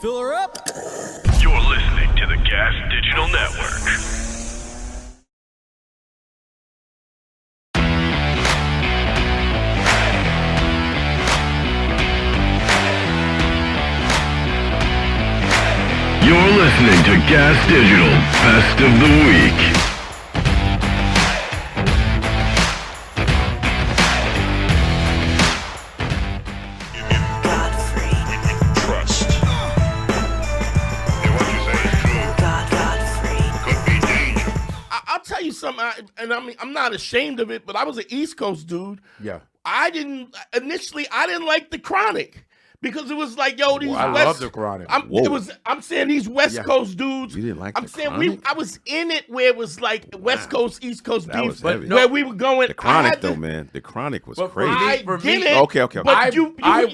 Fill her up. You're listening to the Gas Digital Network. You're listening to Gas Digital Best of the Week. Godfrey We Trust. And what you say is true. Godfrey. Could be dangerous. I'll tell you something, I'm not ashamed of it, but I was an East Coast dude. Yeah. I didn't like the Chronic. Because it was like, yo, these I West. love the Chronic. I'm saying these West Coast dudes. You didn't like I'm the saying Chronic? I was in it where it was like West Coast, East Coast That beef, was heavy. where we were going. The Chronic, though, man. The Chronic was But for crazy. me- I for get me- it. Okay. But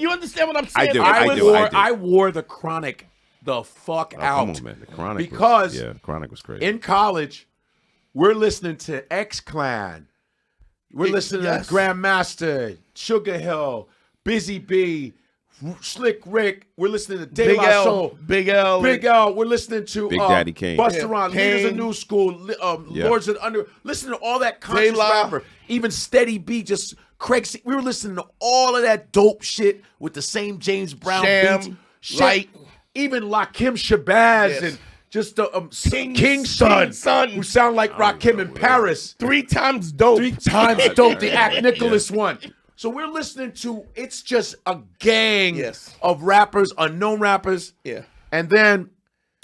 you understand what I'm saying? do, It I was- do. I wore the Chronic the fuck Oh, out. come on, man. The Chronic because the Chronic was crazy. in college, we're listening to X-Clan. We're listening yes. to Grandmaster, Sugar Hill, Busy Bee, Slick Rick. We're listening to De Big La L, Soul. Big L. Big L. We're listening to Big Daddy Kane. Busta Yeah, Rhymes, Leaders of Kane. New School, Yeah. Lords of the Under. Listen to all that conscious La. rapper. Even Steady B, just Craig. We were listening to all of that dope shit with the same James Brown Sham, beats. Shit. Light. Even Lakim Shabazz Yes. and just the King's son, son. who sound like Rakim in Paris. 3 times dope. 3 times dope, the Act Nicholas one. So we're listening to, it's just a gang Yes. of rappers, unknown rappers. Yeah. And then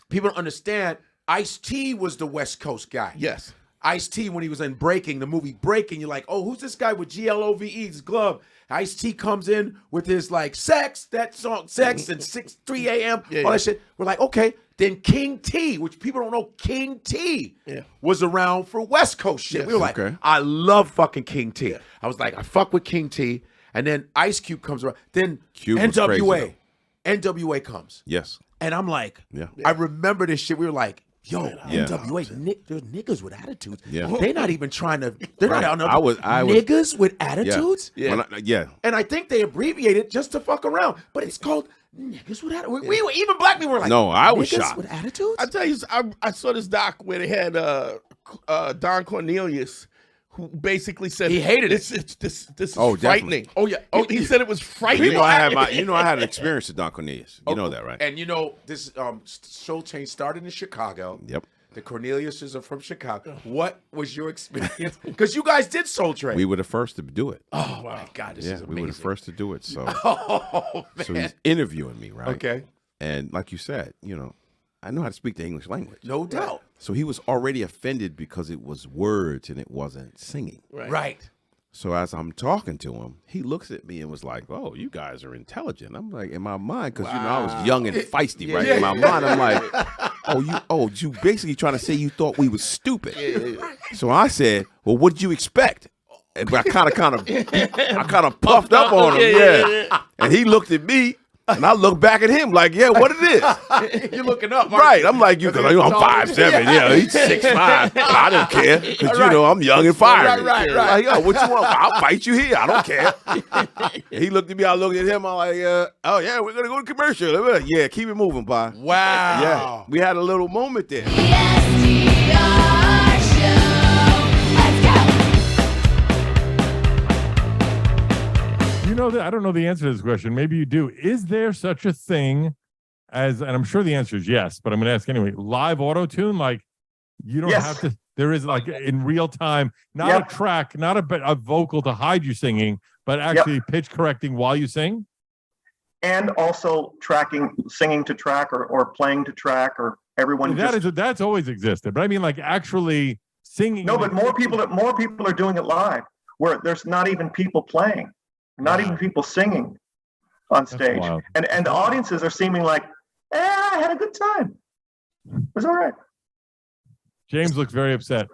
people don't understand, Ice-T was the West Coast guy. Yes. Ice-T, when he was in Breaking, the movie Breaking, you're like, oh, who's this guy with GLOVE's glove? Ice-T comes in with his like sex, that song, sex, and 3 a.m., all that shit. We're like, okay. Then King T, which people don't know, King T was around for West Coast shit. Yes. We were like, Okay. I love fucking King T. I was like, I fuck with King T. And then Ice Cube comes around. Then Cube was NWA. crazy, NWA comes. Yes. And I'm like, Yeah. I remember this shit. We were like, yo, Yeah. NWA, there's niggas with attitudes. Yeah. They're not even trying to, they're not out. I was- niggas with attitudes? Yeah. Yeah. And I think they abbreviated just to fuck around. But it's called niggas with attitudes. We were, even black people were like, No, I was niggas shocked. with attitudes? I tell you, I saw this doc where they had Don Cornelius, who basically said He hated it. This is Oh, frightening. definitely. Oh, yeah. Oh, He said it was frightening. I had an experience with Don Cornelius. You know that, right? And you know, this show chain started in Chicago. Yep. The Corneliuses are from Chicago. What was your experience? Because you guys did Soul Train. We were the first to do it. Oh my God, this is amazing. we were the first to do it. So, Oh man. so he's interviewing me, right? Okay. And like you said, I know how to speak the English language. No doubt. So he was already offended because it was words and it wasn't singing. Right. So as I'm talking to him, he looks at me and was like, "Oh, you guys are intelligent." I'm like, in my mind, because I was young and feisty, right? In my mind, I'm like, you basically trying to say you thought we was stupid. So I said, "Well, what did you expect?" And I kind of puffed up on him, And he looked at me, and I looked back at him like, "Yeah, what it is?" You're looking up, Right, I'm like you, because I'm 5'7". Yeah, he's 6'5". I don't care, because I'm young and fiery. Right. Like, yo, what you want? I'll fight you here. I don't care. He looked at me. I looked at him. I'm like, oh yeah, we're gonna go to commercial. Yeah, keep it moving, bye. Wow. Yeah, we had a little moment there. SDR Show. Let's go. You know that I don't know the answer to this question. Maybe you do. Is there such a thing as, and I'm sure the answer is yes, but I'm going to ask anyway, live auto tune? Like you don't have to, there is like in real time, not a track, not a vocal to hide you singing, but actually pitch correcting while you sing? And also singing to track or playing to track or everyone. That's always existed. But I mean like actually singing. No, but more people are doing it live where there's not even people playing. Not even people singing on stage. And the audiences are seeming like, I had a good time. It was all right. James looks very upset.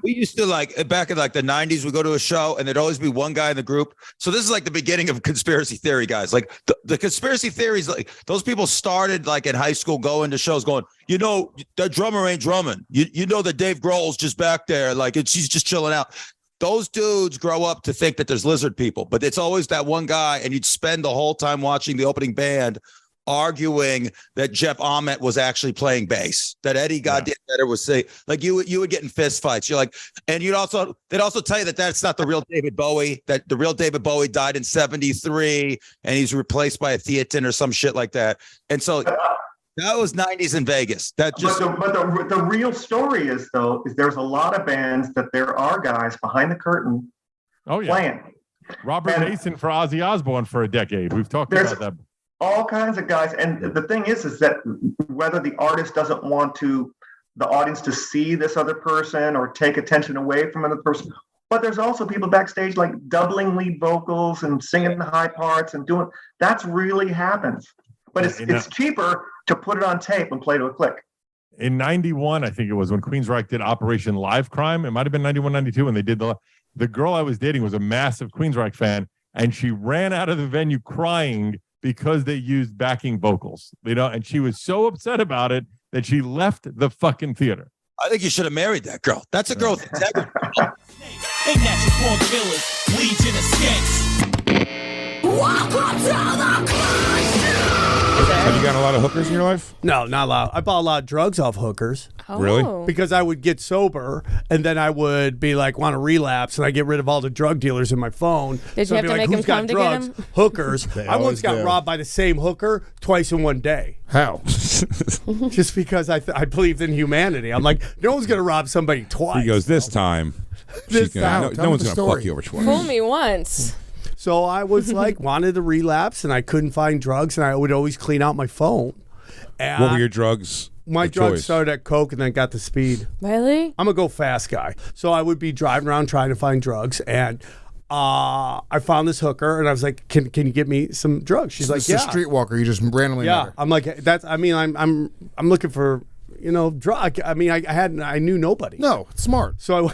We used to back in the 90s, we go to a show and there'd always be one guy in the group. So this is like the beginning of conspiracy theory, guys. Like the conspiracy theories, like those people started like in high school going to shows going, the drummer ain't drumming. You know that Dave Grohl's just back there. She's just chilling out. Those dudes grow up to think that there's lizard people, but it's always that one guy, and you'd spend the whole time watching the opening band arguing that Jeff Ament was actually playing bass, that Eddie Goddamn Vedder was saying, like you would get in fist fights. You're like, and they'd also tell you that that's not the real David Bowie, that the real David Bowie died in 73 and he's replaced by a theatin or some shit like that. And so that was 90s in Vegas. That just but the real story is there's a lot of bands that there are guys behind the curtain playing. Robert Mason for Ozzy Osbourne for a decade. We've talked about that. All kinds of guys. And the thing is that whether the artist doesn't want the audience to see this other person or take attention away from another person, but there's also people backstage like doubling lead vocals and singing the high parts and doing, that's really happens. But it's cheaper to put it on tape and play to a click. In 91, I think it was when Queensryche did Operation Live Crime. It might have been 91, 92 when they did the girl I was dating was a massive Queensryche fan, and she ran out of the venue crying because they used backing vocals, and she was so upset about it that she left the fucking theater. I think you should have married that girl. That's a girl with integrity. Ain't natural born killers, legion of skanks. Welcome to the club. Have you gotten a lot of hookers in your life? No, not a lot. I bought a lot of drugs off hookers. Oh. Really? Because I would get sober and then I would be like, want to relapse, and I get rid of all the drug dealers in my phone. Did so you I'd have be to like, make who's them come got to drugs? get them? Hookers. I once always got do. robbed by the same hooker twice in one day. How? Just because I believed in humanity. I'm like, no one's going to rob somebody twice. He goes, this time. This no time. one's going to fuck you over twice. Fool me once. So I was like, wanted to relapse, and I couldn't find drugs, and I would always clean out my phone. And What were your drugs? My of drugs choice? started at coke and then got to speed. Really? I'm a go fast guy. So I would be driving around trying to find drugs, and I found this hooker, and I was like, "Can you get me some drugs?" She's like, It's "Yeah." a streetwalker. You just randomly met Yeah. her. I'm like, that's. I mean, I'm looking for drug. I mean, I knew nobody. No, it's smart. So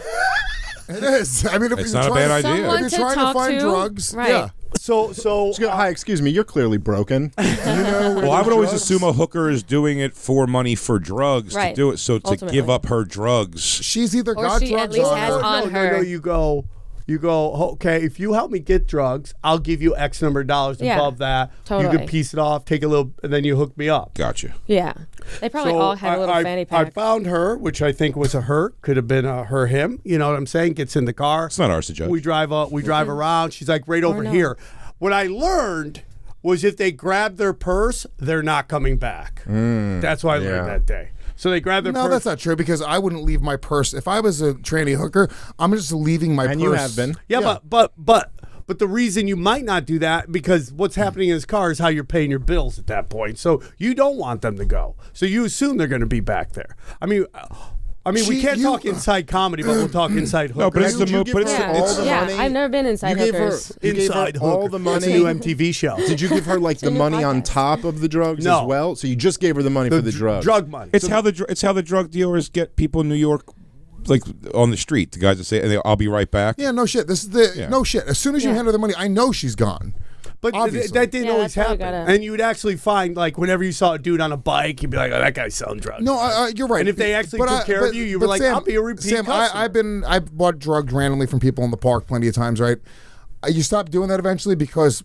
It is. I mean, if It's you're not a trying bad to, idea. Someone if to you're trying to talk find to? drugs, Right. yeah. so Hi, excuse me. You're clearly broken. Do you know where Well, I would there's always drugs? assume a hooker is doing it for money for drugs Right. to do it. So to Ultimately. give up her drugs. She's either Or got she at drugs least on has her. on her. No, you go, okay, if you help me get drugs, I'll give you X number of dollars Yeah, above that. You totally. can piece it off, take a little, and then you hook me up. Gotcha. Yeah. They probably So all had a little fanny I pack. found her, which I think was a her, could have been a her, him. You know what I'm saying? Gets in the car. It's not ours to judge. We drive around. She's like right over no. here. What I learned was if they grab their purse, they're not coming back. That's what I learned that day. So they grab their No, purse. that's not true because I wouldn't leave my purse. If I was a tranny hooker, I'm just leaving my purse. And you have been. Yeah, but the reason you might not do that because what's happening in his car is how you're paying your bills at that point. So you don't want them to go. So you assume they're going to be back there. I mean, we can't talk inside comedy, but we'll talk inside hookers. No, but it's the move. But I've never been inside You gave her, hookers. you gave her Inside all hooker. the That's money. a new MTV show. Did you give her like the new money on podcast. top of the drugs No. as well? So you just gave her the money for the drugs. Drug money. It's how the drug dealers get people in New York, like on the street. The guys that say, "I'll be right back." Yeah, no shit. This is the no shit. As soon as you hand her the money, I know she's gone. But Obviously. that didn't Yeah, always that's how you happen. gotta- And you would actually find, like, whenever you saw a dude on a bike, you'd be like, oh, that guy's selling drugs. No, you're right. And if they actually took care of you, you were like, Sam, I'll be a repeat Sam, customer. I've bought drugs randomly from people in the park plenty of times, right? You stop doing that eventually because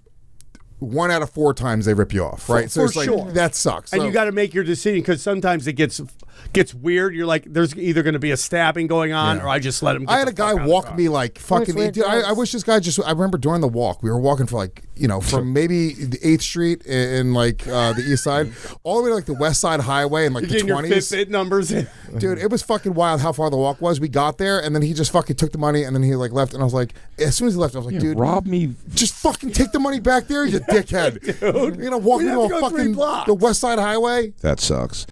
1 out of 4 times they rip you off, right? So For it's like sure. that sucks. And So- you got to make your decision because sometimes it gets weird. You're like, there's either going to be a stabbing going on, or I just let him. Get I had the a guy fuck out of walk the car. me like fucking. weird Dude, I drugs. wish this guy just. I remember during the walk, we were walking for like from maybe the 8th Street in like the East Side, all the way to like the West Side Highway in like You're the getting your 20s. Fitbit numbers in. Dude, it was fucking wild how far the walk was. We got there, and then he just fucking took the money, and then he like left, and I was like, as soon as he left, I was like, dude, rob me. just fucking take the money back there, you dickhead. Dude, you're gonna walk We me have to to a go 3 fucking blocks. the West Side Highway. That sucks.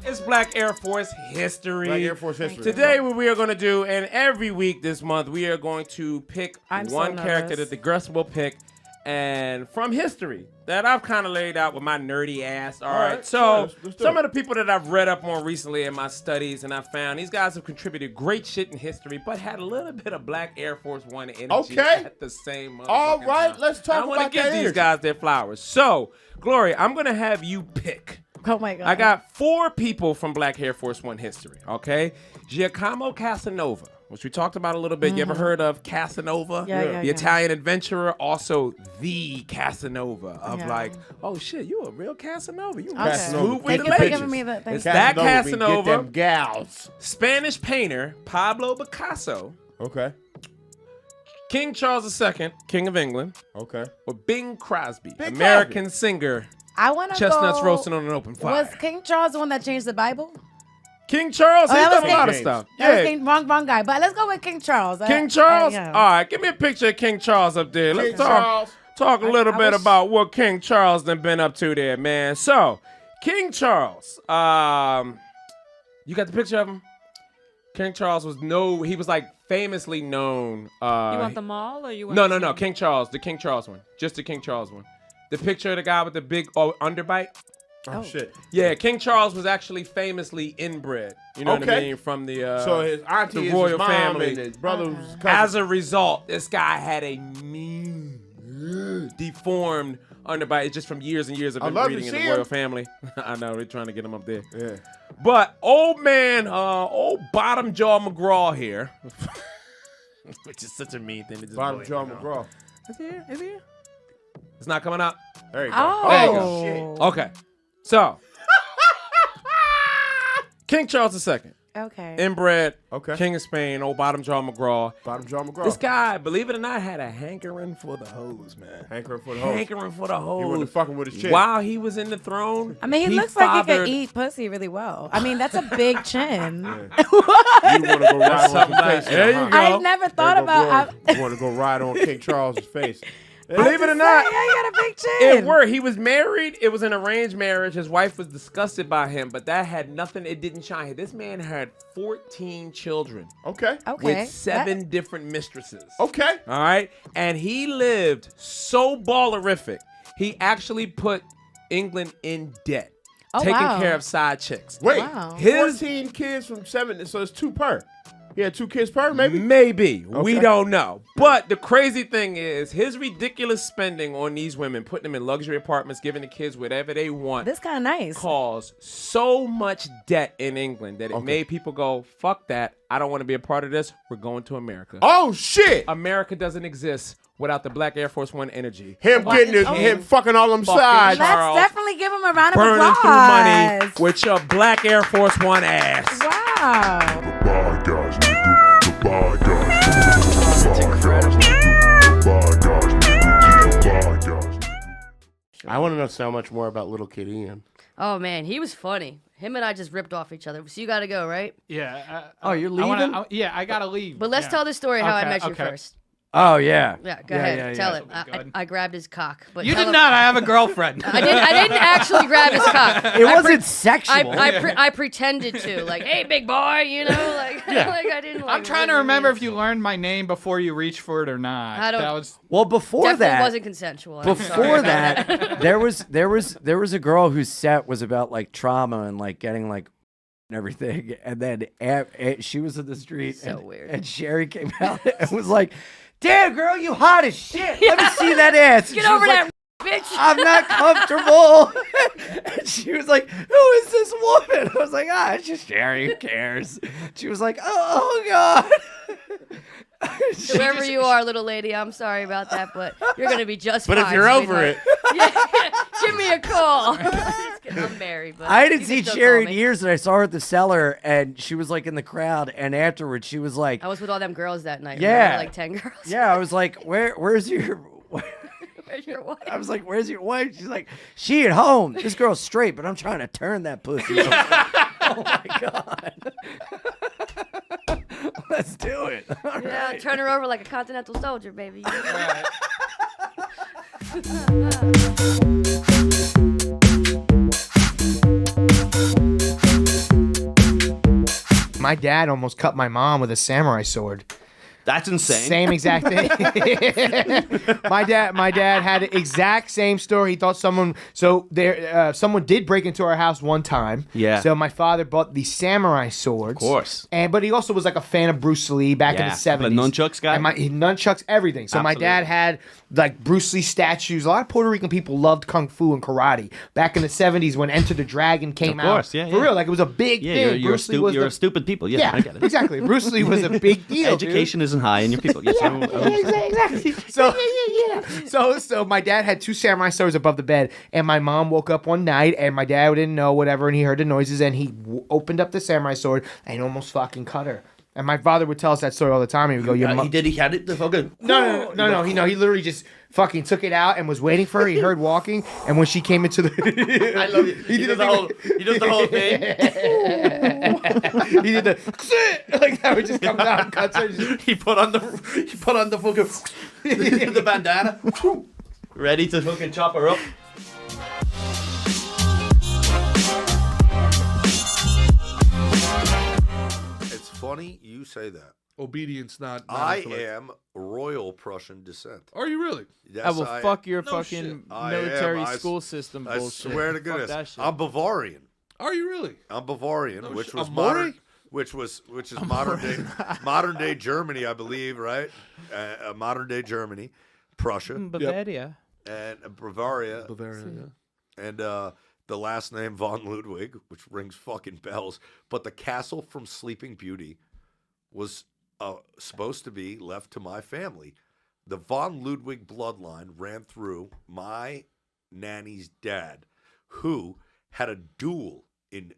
It's Black Air Force history. Black Air Force history. Today, what we are going to do, and every week this month, we are going to pick I'm so one character nervous. that the guest will pick, and from history that I've kind of laid out with my nerdy ass. All right. So let's do some it. of the people that I've read up on recently in my studies, and I found these guys have contributed great shit in history, but had a little bit of Black Air Force One energy Okay. at the same. All motherfucking right, time. let's talk I want about to give that these energy. guys their flowers. So, Gloria, I'm gonna have you pick. Oh my God. I got 4 people from Black Air Force One history, okay? Giacomo Casanova, which we talked about a little bit. You ever heard of Casanova? Yeah. The Italian adventurer, also the Casanova of like, oh shit, you a real Casanova. You smooth with the legends. It's that Casanova. Get them gals. Spanish painter Pablo Picasso. Okay. King Charles II, King of England. Okay. Or Bing Crosby, American singer. I want to Chestnuts go, roasting on an open fire. Was King Charles the one that changed the Bible? King Charles, he's done a lot of stuff. That was wrong guy. But let's go with King Charles. King Charles? All right, give me a picture of King Charles up there. Let's talk a little bit about what King Charles done been up to there, man. So, King Charles, you got the picture of him? King Charles he was like famously known. You want them all or you want No. King Charles, the King Charles one. Just the King Charles one. The picture of the guy with the big underbite. Oh shit! Yeah, King Charles was actually famously inbred. You know what I mean? From the so his auntie the is royal his mom family. and his brother was cousin. As a result, this guy had a mean, deformed underbite just from years and years of breeding in the royal family. I know they're trying to get him up there. Yeah. But old bottom jaw McGraw here, which is such a mean thing to just Bottom jaw McGraw. Is he here? Is he here? It's not coming up. There you go. Oh. There you go. Shit. Okay. So, King Charles II. Okay. Inbred. Okay. King of Spain. Old bottom jaw McGraw. Bottom jaw McGraw. This guy, believe it or not, had a hankering for the hoes, man. Hankering for the hoes. Hankering for the hoes. He wasn't fucking with his chick. While he was in the throne. I mean, he looks like he could eat pussy really well. I mean, that's a big chin. You want to go ride on his face? There you go. I never thought about. You want to go ride on King Charles's face? Believe it or not, yeah, you got a big chin. it worked. He was married. It was an arranged marriage. His wife was disgusted by him, but that had nothing. It didn't shine. This man had 14 children. Okay. With 7 different mistresses. Okay. All right. And he lived so ballerific. He actually put England in debt, taking care of side chicks. Wait, Wow. 14 kids from 7, so it's 2 per. He had 2 kids per, maybe? Maybe. We Okay. don't know. But the crazy thing is his ridiculous spending on these women, putting them in luxury apartments, giving the kids whatever they want. This kind of nice. Caused so much debt in England that it made people go, fuck that. I don't want to be a part of this. We're going to America. Oh, shit. America doesn't exist without the Black Air Force One energy. Him him fucking all them sides. Let's Charles definitely give him a round of burning applause. through money with your Black Air Force One ass. Wow. I want to know so much more about little kid Ian. Oh man, he was funny. Him and I just ripped off each other. So you got to go, right? Yeah. Oh, you're leaving? I gotta leave. But let's tell the story how I met you okay. first. Oh, yeah. Yeah, go ahead. Tell it. I grabbed his cock. But You tell did him- not. I have a girlfriend. I didn't actually grab his cock. It wasn't sexual. I pretended to, like, hey, big boy, you know, like, like I didn't. Like, I'm trying to remember if you learned my name before you reached for it or not. I don't- That was Well, before Definitely that, wasn't consensual. I'm sorry before about that, there was a girl whose set was about like trauma and like getting like and everything, and then she was in the street. So and, weird. And Sheri came out and was like, "Damn, girl, you hot as shit. Let me see that ass." Get And she over was that, like, bitch. I'm not comfortable. And she was like, "Who is this woman?" I was like, it's just Sheri. Who cares? She was like, "Oh God." Whoever you are, little lady, I'm sorry about that, but you're gonna be just But fine. if you're over sweetheart. Yeah, give me a call. Just kidding, I'm married, but I you hadn't can seen still Sheri call in me. years, and I saw her at the cellar, and she was like in the crowd, and afterwards she was like, I was with all them girls that night. Yeah. Remember, like 10 girls. "Yeah," I was like, "Where's your?" Where's your wife? I was like, "Where's your wife?" She's like, "She at home. This girl's straight, but I'm trying to turn that pussy." I was like, oh my God. Let's do it. All Yeah, right. turn her over like a continental soldier, baby. My dad almost cut my mom with a samurai sword. That's insane. Same exact thing. my dad had the exact same story. He thought someone did break into our house one time. Yeah. So my father bought the samurai swords. Of course. But he also was like a fan of Bruce Lee back in the 70s. The nunchucks guy. And he nunchucks everything. So my dad had like Bruce Lee statues. A lot of Puerto Rican people loved kung fu and karate back in the 70s when Enter the Dragon came out. Of course, yeah. For real, like it was a big thing. You're a stupid people. Yeah, I get it. Exactly. Bruce Lee was a big deal. Education isn't high in your people. Yes, exactly. So my dad had 2 samurai swords above the bed, and my mom woke up one night, and my dad didn't know whatever, and he heard the noises, and he opened up the samurai sword and almost fucking cut her. And my father would tell us that story all the time. He would go, "He had it. The fucking no. He literally just fucking took it out and was waiting for her. He heard walking, and when she came into the, I love it. He does the whole thing. He did the like that. Would just come down and cuts her. He put on the fucking the bandana, ready to fucking chop her up. Funny you say that. Obedience, not I am royal Prussian descent. Are you really? Yes, fuck your fucking military school system bullshit. I swear to goodness, I'm Bavarian. Are you really? I'm Bavarian, which was Amore? which is modern day Germany, I believe, right? Modern day Germany, Prussia, Bavaria, and Bavaria, yeah. And the last name von Ludwig, which rings fucking bells. But the castle from Sleeping Beauty was supposed to be left to my family. The von Ludwig bloodline ran through my nanny's dad, who had a duel in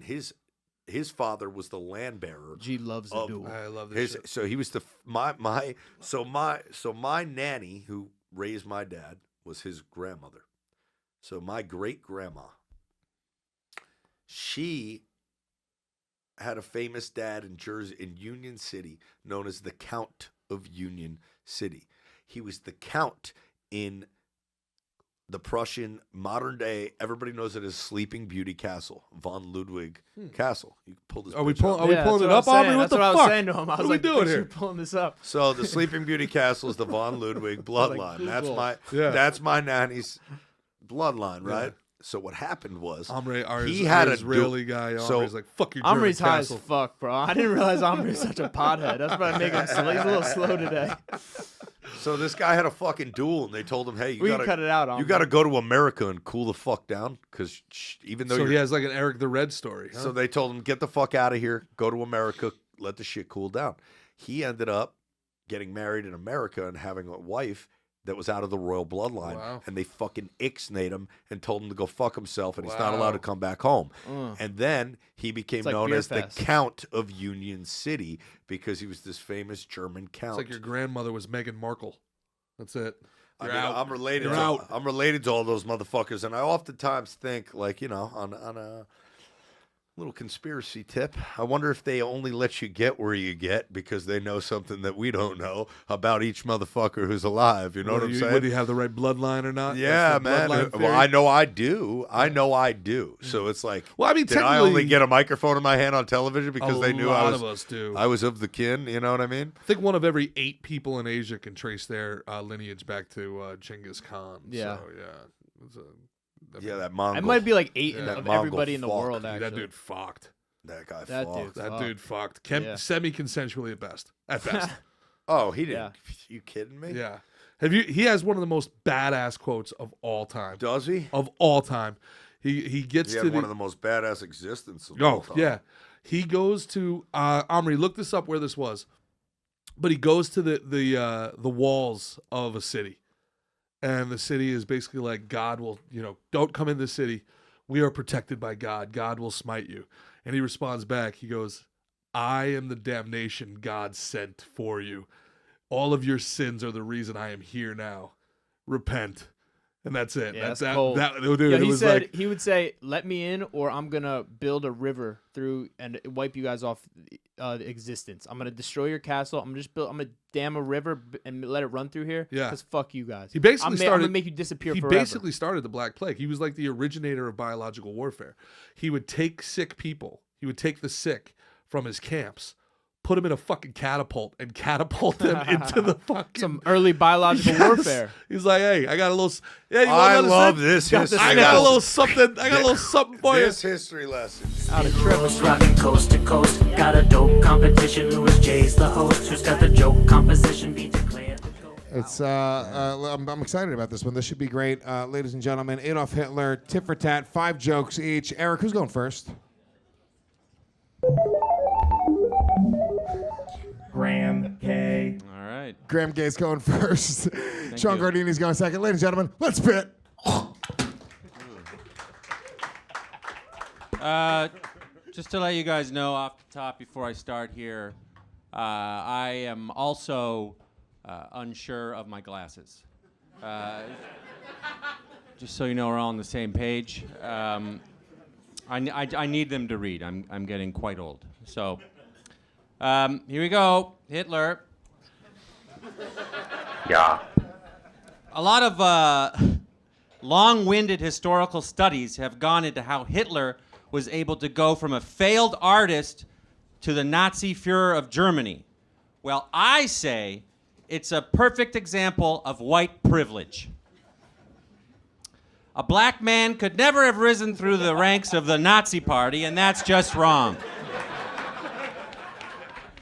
his father was the land bearer. G loves a duel. I love this shit. So he was my nanny who raised my dad was his grandmother. So my great grandma, she had a famous dad in Union City, known as the Count of Union City. He was the Count in the Prussian modern day. Everybody knows it as Sleeping Beauty Castle, von Ludwig Castle. You can pull this. Are we pulling it up, Aubrey? What the fuck? I was saying to him. I was what are we doing here? Pulling this up. So the Sleeping Beauty Castle is the von Ludwig bloodline. That's my nanny's bloodline, right? Yeah. So what happened was he had a Israeli guy. Omri's like, fuck your German Omri's high castle. as fuck, bro. I didn't realize Omri's such a pothead. That's why I make him slow. He's a little slow today. So this guy had a fucking duel, and they told him, "Hey, you gotta cut it out. You got to go to America and cool the fuck down, because even though he has like an Eric the Red story." Huh? So they told him, "Get the fuck out of here. Go to America. Let the shit cool down." He ended up getting married in America and having a wife that was out of the royal bloodline. Wow. And they fucking ixnayed him and told him to go fuck himself, and he's not allowed to come back home. And then he became known as the Count of Union City because he was this famous German count. It's like your grandmother was Meghan Markle. That's it. I'm related to all those motherfuckers, and I oftentimes think, like, you know, on a little conspiracy tip, I wonder if they only let you get where you get because they know something that we don't know about each motherfucker who's alive. You know what I'm saying? Whether you have the right bloodline or not? Yeah, man. Well, I know I do. So it's like, well, I mean, did I only get a microphone in my hand on television because they knew I was of the kin? You know what I mean? I think one of every 8 people in Asia can trace their lineage back to Genghis Khan. Yeah. So, that Mongol. It might be like 8 of everybody in the world, actually. That dude fucked. That guy that fucked. Dude dude fucked. Semi-consensually at best. Oh, he didn't. You kidding me? Yeah. He has one of the most badass quotes of all time. Does he? Of all time. He gets he to had one of the most badass existences of all time. Yeah. He goes to Omri, look this up where this was. But he goes to the walls of a city. And the city is basically like, God will, don't come in the city. We are protected by God. God will smite you. And he responds back. He goes, I am the damnation God sent for you. All of your sins are the reason I am here now. Repent. And that's it. Yeah, that's cold. He would say, let me in or I'm going to build a river through and wipe you guys off existence. I'm going to destroy your castle. I'm going to dam a river and let it run through here. Yeah. Because fuck you guys. He basically I'm going to make you disappear forever. He basically started the Black Plague. He was like the originator of biological warfare. He would take sick people. He would take the sick from his camps, put them in a fucking catapult and catapult them into the fucking some early biological warfare. He's like, hey, I got a little. Yeah, you I want love this history. I got a little something. I got a little something for you. This history lesson. Out of Tripoli. Rocking coast to coast. Got a dope competition. Louis J's the host. Who's got the joke composition? Be declared. It's I'm excited about this one. This should be great, ladies and gentlemen. Adolf Hitler, tit for tat, 5 jokes each. Eric, who's going first? Graham K. All right. Graham Gay's going first. Shawn Gardini's going second. Ladies and gentlemen, let's spit. Just to let you guys know off the top before I start here, I am also unsure of my glasses. Just so you know, we're all on the same page. I need them to read. I'm getting quite old. So here we go. Hitler. Yeah. A lot of long-winded historical studies have gone into how Hitler was able to go from a failed artist to the Nazi Führer of Germany. Well, I say it's a perfect example of white privilege. A black man could never have risen through the ranks of the Nazi Party, and that's just wrong.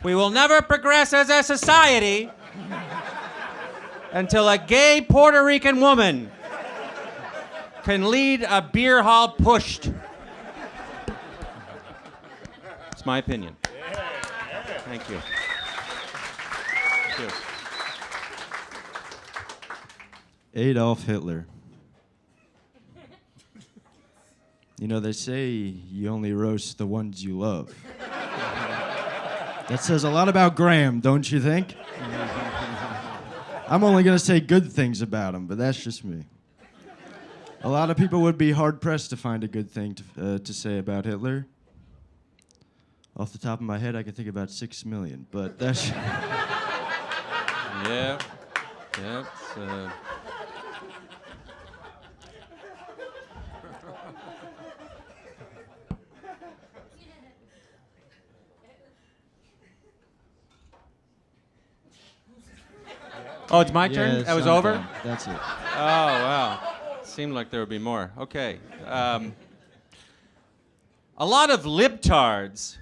We will never progress as a society until a gay Puerto Rican woman can lead a beer hall pushed. It's my opinion. Thank you. Thank you. Adolf Hitler. You know, they say you only roast the ones you love. That says a lot about Graham, don't you think? I'm only going to say good things about him, but that's just me. A lot of people would be hard-pressed to find a good thing to say about Hitler. Off the top of my head, I can think about 6 million, but that's... Yeah. Yeah. Oh, it's my turn? Yeah, That was over? That's it. Oh, wow. Seemed like there would be more. Okay. A lot of libtards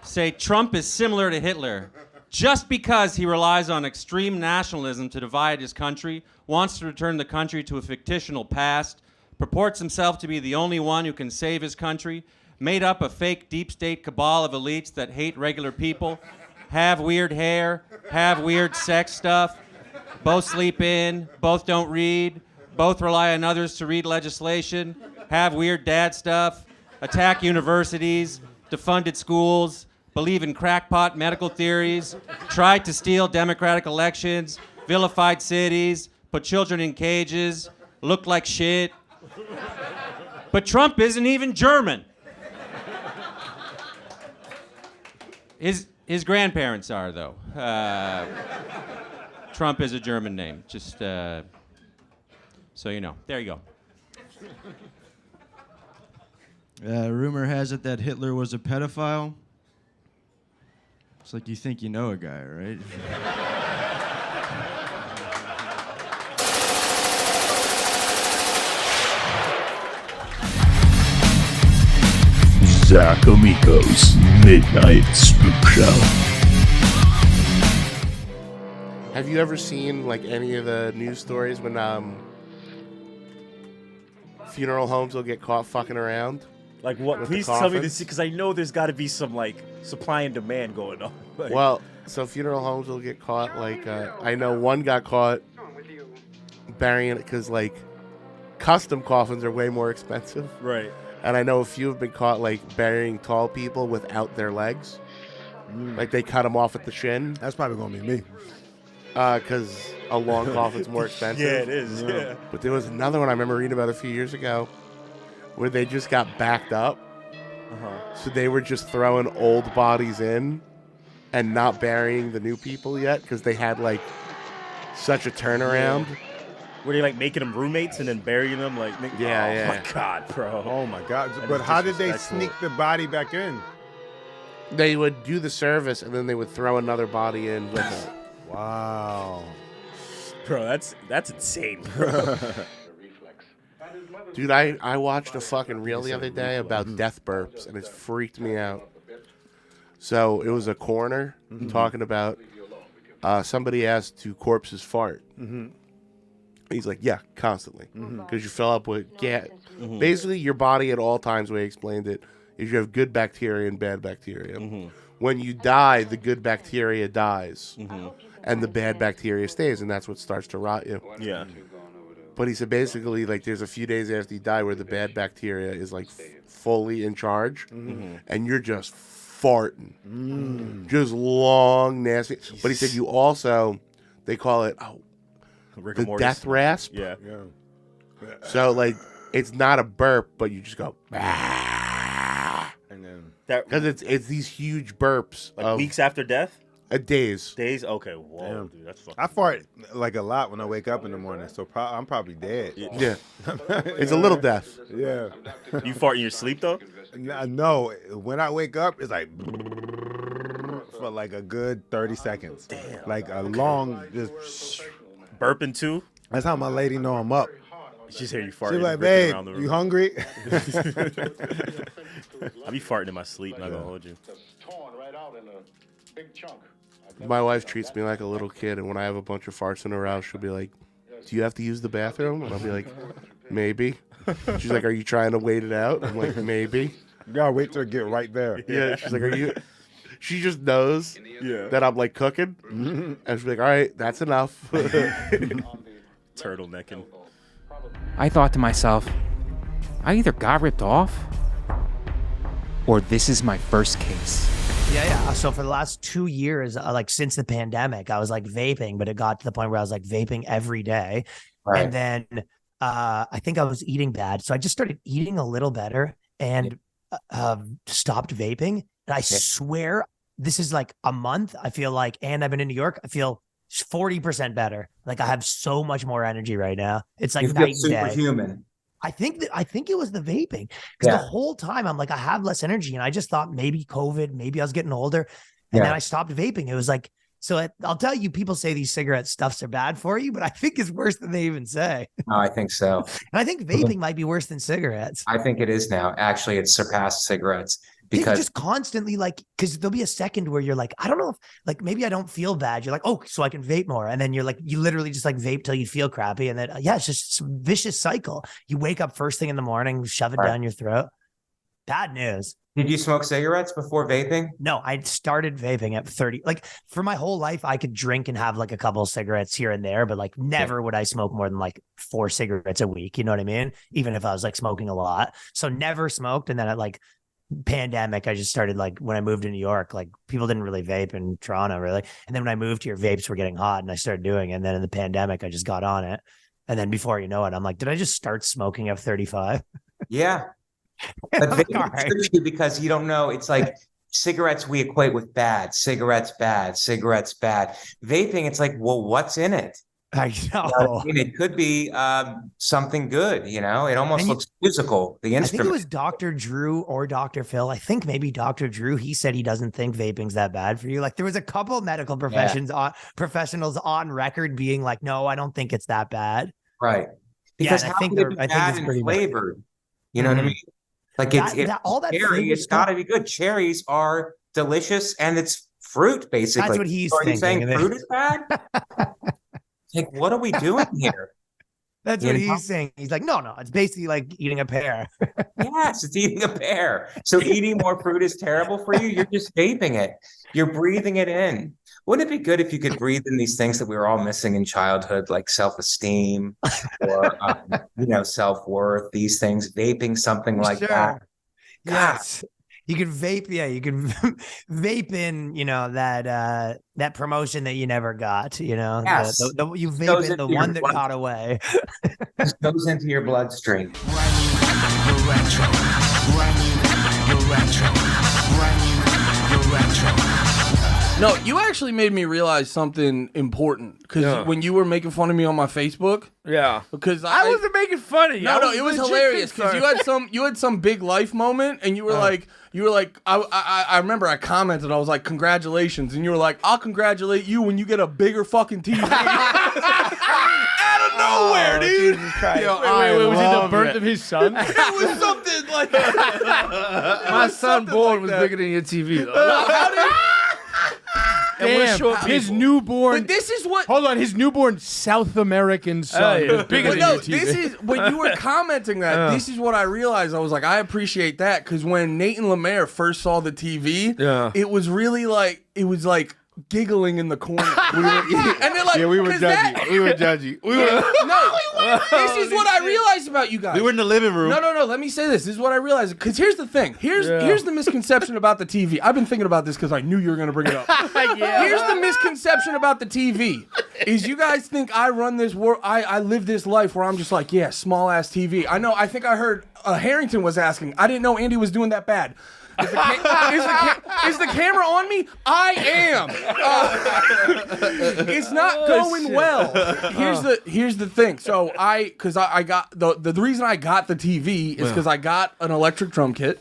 say Trump is similar to Hitler just because he relies on extreme nationalism to divide his country, wants to return the country to a fictional past, purports himself to be the only one who can save his country, made up a fake deep state cabal of elites that hate regular people, have weird hair, have weird sex stuff, both sleep in, both don't read, both rely on others to read legislation, have weird dad stuff, attack universities, defunded schools, believe in crackpot medical theories, tried to steal democratic elections, vilified cities, put children in cages, looked like shit. But Trump isn't even German. His grandparents are, though. Trump is a German name, just so you know. There you go. Rumor has it that Hitler was a pedophile. It's like you think you know a guy, right? Zach Amico's Midnight Spook Show. Have you ever seen like any of the news stories when funeral homes will get caught fucking around? Like what? with Please the tell me coffins? this because I know there's got to be some like supply and demand going on. Like, Well, so funeral homes will get caught. Like I know one got caught burying it because like custom coffins are way more expensive. Right. And I know a few have been caught like burying tall people without their legs. Like they cut them off at the shin. That's probably gonna be me. Because a long coffin's more expensive. Yeah, it is, yeah. But there was another one I remember reading about a few years ago where they just got backed up. So they were just throwing old bodies in and not burying the new people yet because they had like such a turnaround. Were they like making them roommates and then burying them? Like, Yeah, oh yeah. my God, bro. Oh my God! That But is how did they disrespectful. sneak the body back in? They would do the service, and then they would throw another body in with it. Wow. Bro, that's insane. Dude, I watched a fucking reel the other day about death burps, and it freaked me out. So it was a coroner talking about somebody asked, do corpses fart? He's like, yeah, constantly. Because you fill up with gas. Basically, your body at all times, the way he explained it, is you have good bacteria and bad bacteria. When you die, the good bacteria dies. And the bad bacteria stays, and that's what starts to rot you. Yeah. But he said basically, like, there's a few days after you die where the bad bacteria is, like, fully in charge, and you're just farting. Just long, nasty. But he said you also, they call it the death rasp. Yeah. So, like, it's not a burp, but you just go, and then because it's these huge burps. Like weeks after death? Days. Days? Okay. Whoa, dude, that's fucking. I fart like a lot when I wake up in the morning, so I'm probably dead. Yeah. It's a little death. Yeah. You fart in your sleep, though? No. When I wake up, it's like for like a good 30 seconds. Damn. Like a long, just burping too? That's how my lady know I'm up. She's hear you farting. She's like, ripping babe, around the room. you hungry? I be farting in my sleep, not gonna hold you. My wife treats me like a little kid, and when I have a bunch of farts in a row, she'll be like, do you have to use the bathroom? And I'll be like, maybe. She's like, are you trying to wait it out? I'm like, maybe. You gotta wait till it get right there. Yeah, she's like, are you? She just knows that I'm like cooking, and she's like, all right, that's enough. Turtlenecking. I thought to myself, I either got ripped off or this is my first case. Yeah. So for the last 2 years, like since the pandemic, I was like vaping, but it got to the point where I was like vaping every day. Right. And then I think I was eating bad. So I just started eating a little better and stopped vaping. And I swear this is like a month, I feel like, and I've been in New York, I feel 40% better. Like I have so much more energy right now. It's like You feel night and day. superhuman. I think it was the vaping because the whole time I'm like, I have less energy, and I just thought maybe COVID, maybe I was getting older, and then I stopped vaping. It was like, so I'll tell you, people say these cigarette stuffs are bad for you, but I think it's worse than they even say. No, I think so. And I think vaping might be worse than cigarettes. I think it is now. Actually, it's surpassed cigarettes Because because just constantly like, because there'll be a second where you're like, I don't know if like maybe I don't feel bad. You're like, oh, so I can vape more, and then you're like, you literally just like vape till you feel crappy, and then it's just a vicious cycle. You wake up first thing in the morning, shove it down your throat. Bad news. Did you smoke cigarettes before vaping? No, I started vaping at 30. Like for my whole life, I could drink and have like a couple of cigarettes here and there, but like never would I smoke more than like 4 cigarettes a week. You know what I mean? Even if I was like smoking a lot. So never smoked. And then at like pandemic, I just started like when I moved to New York, like people didn't really vape in Toronto really. And then when I moved here, vapes were getting hot and I started doing it. And then in the pandemic, I just got on it. And then before you know it, I'm like, did I just start smoking at 35? Yeah. But vaping tricks you because you don't know. It's like cigarettes we equate with bad. Cigarettes bad. Cigarettes bad. Vaping, it's like, well, what's in it? I know. You know what I mean? It could be something good. You know, it almost looks musical. The I think instrument. it was Dr. Drew or Dr. Phil. I think maybe Dr. Drew. He said he doesn't think vaping's that bad for you. Like there was a couple medical professionals on record being like, no, I don't think it's that bad. Right. Because I how think could it be I think bad it's and pretty flavored? You know what I mean? Like it's all that cherry. flavor It's got to be good. Cherries are delicious, and it's fruit basically. That's what he's Are you saying thinking. fruit is bad? Like, what are we doing here? That's You what know? he's saying. He's like, no, it's basically like eating a pear. Yes, it's eating a pear. So eating more fruit is terrible for you. You're just vaping it. You're breathing it in. Wouldn't it be good if you could breathe in these things that we were all missing in childhood, like self-esteem or self-worth? These things, vaping something like that. Yes. You can vape, you can vape in, that promotion that you never got, Yes. you Goes vape in into the your one that blood. got away. This goes into your bloodstream. No, you actually made me realize something important because when you were making fun of me on my Facebook, because I wasn't making fun of you. No, I it was legit hilarious pissed because you had some big life moment and you were like, I remember I commented, I was like, congratulations. And you were like, I'll congratulate you when you get a bigger fucking TV. Out of nowhere, dude. Jesus Christ. Wait, was it the birth of his son? It was something like My son born was bigger than your TV. Though. Damn, his newborn. But this is what. Hold on, his newborn South American son was bigger than your TV. This is when you were commenting that. This is what I realized. I was like, I appreciate that because when Nate and Lemaire first saw the TV, it was really like giggling in the corner. And they're like, we were judgy. We were judgy. This is what I realized about you guys. We were in the living room. No. Let me say this. This is what I realized. Because here's the thing. Here's the misconception about the TV. I've been thinking about this because I knew you were going to bring it up. Here's the misconception about the TV. Is you guys think I run this world, I live this life where I'm just like, yeah, small ass TV. I know, I think I heard Harrington was asking. I didn't know Andy was doing that bad. Is the camera on me? I am. It's not going well. Here's the thing. So I got the reason I got the TV is because I got an electric drum kit,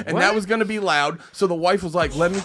and that was gonna be loud. So the wife was like, "Let me."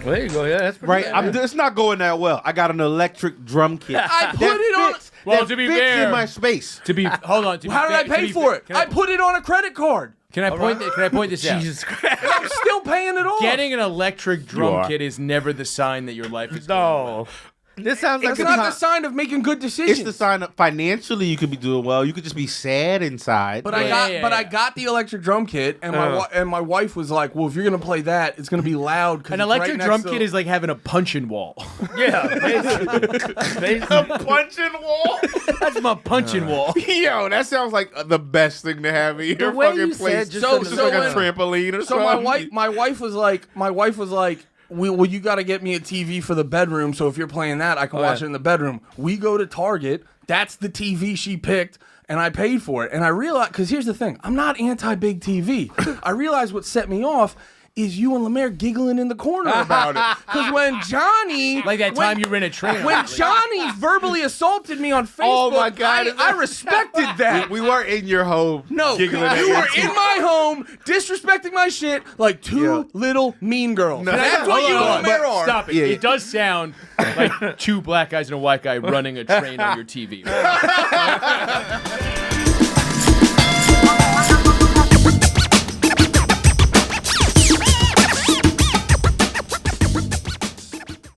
Well, there you go. Yeah, that's pretty right. It's not going that well. I got an electric drum kit. I put it on. Well, to be fair, in my space. Hold on. How did I pay for it? I put it on a credit card. Can I point this out? Jesus Christ. I'm still paying it off. Getting an electric drum kit is never the sign that your life is going well. This sounds like it's not the sign of making good decisions. It's the sign that financially you could be doing well. You could just be sad inside. But I got the electric drum kit, and my wife was like, "Well, if you're gonna play that, it's gonna be loud." An electric drum kit is like having a punching wall. Yeah, basically. A punching wall. That's my punching wall. Yo, that sounds like the best thing to have in your fucking place. Just like a trampoline or something. So my wife was like. Well, you got to get me a TV for the bedroom, so if you're playing that, I can watch it in the bedroom. We go to Target. That's the TV she picked, and I paid for it. And I realized, because here's the thing, I'm not anti-big TV. I realized what set me off is you and Lemaire giggling in the corner about it. Because when Johnny... Like that time you ran a train. When Johnny verbally assaulted me on Facebook, oh my God, I respected that. We weren't in your home. No, you were in my home, disrespecting my shit like two little mean girls. No, that's what you and Lemaire are. Stop it. It does sound like two black guys and a white guy running a train on your TV.